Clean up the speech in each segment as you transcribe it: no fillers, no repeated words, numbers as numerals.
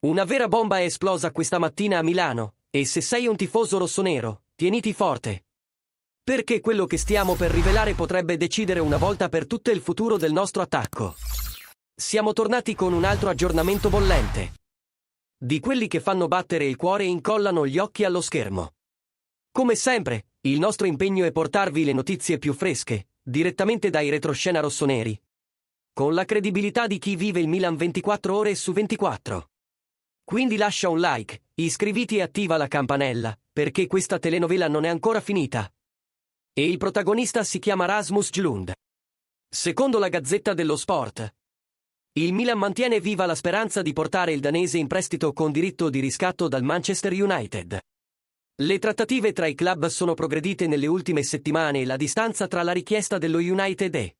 Una vera bomba è esplosa questa mattina a Milano, e se sei un tifoso rossonero, tieniti forte. Perché quello che stiamo per rivelare potrebbe decidere una volta per tutte il futuro del nostro attacco. Siamo tornati con un altro aggiornamento bollente. Di quelli che fanno battere il cuore e incollano gli occhi allo schermo. Come sempre, il nostro impegno è portarvi le notizie più fresche, direttamente dai retroscena rossoneri. Con la credibilità di chi vive il Milan 24 ore su 24. Quindi lascia un like, iscriviti e attiva la campanella, perché questa telenovela non è ancora finita. E il protagonista si chiama Rasmus Hjulund. Secondo la Gazzetta dello Sport, il Milan mantiene viva la speranza di portare il danese in prestito con diritto di riscatto dal Manchester United. Le trattative tra i club sono progredite nelle ultime settimane e la distanza tra la richiesta dello United e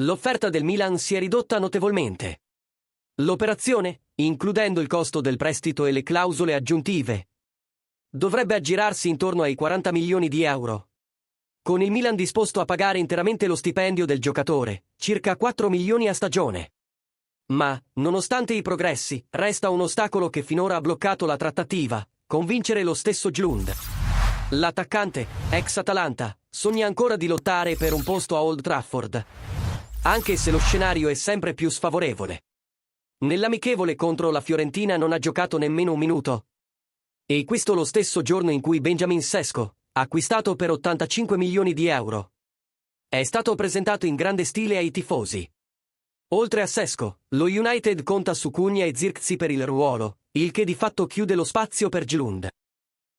l'offerta del Milan si è ridotta notevolmente. L'operazione, includendo il costo del prestito e le clausole aggiuntive, dovrebbe aggirarsi intorno ai 40 milioni di euro. Con il Milan disposto a pagare interamente lo stipendio del giocatore, circa 4 milioni a stagione. Ma, nonostante i progressi, resta un ostacolo che finora ha bloccato la trattativa: convincere lo stesso Hjulund. L'attaccante, ex Atalanta, sogna ancora di lottare per un posto a Old Trafford, anche se lo scenario è sempre più sfavorevole. Nell'amichevole contro la Fiorentina non ha giocato nemmeno un minuto. E questo lo stesso giorno in cui Benjamin Sesko, acquistato per 85 milioni di euro, è stato presentato in grande stile ai tifosi. Oltre a Sesko, lo United conta su Cugna e Zirkzee per il ruolo, il che di fatto chiude lo spazio per Hjulund.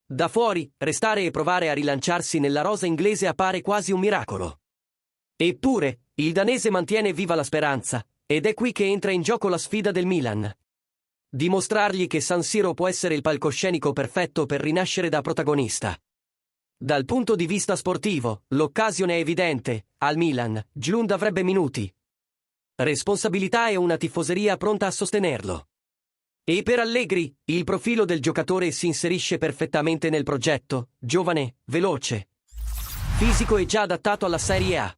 Da fuori, restare e provare a rilanciarsi nella rosa inglese appare quasi un miracolo. Eppure, il danese mantiene viva la speranza, ed è qui che entra in gioco la sfida del Milan. Dimostrargli che San Siro può essere il palcoscenico perfetto per rinascere da protagonista. Dal punto di vista sportivo, l'occasione è evidente: al Milan, Hjulund avrebbe minuti, responsabilità e una tifoseria pronta a sostenerlo. E per Allegri, il profilo del giocatore si inserisce perfettamente nel progetto: giovane, veloce, fisico e già adattato alla Serie A.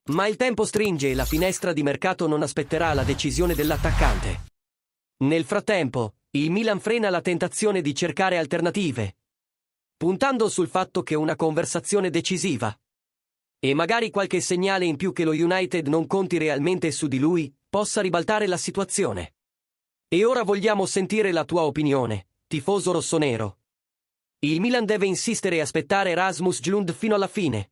Ma il tempo stringe e la finestra di mercato non aspetterà la decisione dell'attaccante. Nel frattempo, il Milan frena la tentazione di cercare alternative, puntando sul fatto che una conversazione decisiva, e magari qualche segnale in più che lo United non conti realmente su di lui, possa ribaltare la situazione. E ora vogliamo sentire la tua opinione, tifoso rossonero. Il Milan deve insistere e aspettare Rasmus Hjulund fino alla fine?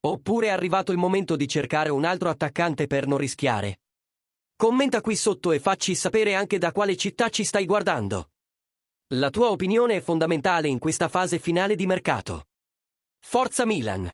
Oppure è arrivato il momento di cercare un altro attaccante per non rischiare? Commenta qui sotto e facci sapere anche da quale città ci stai guardando. La tua opinione è fondamentale in questa fase finale di mercato. Forza Milan!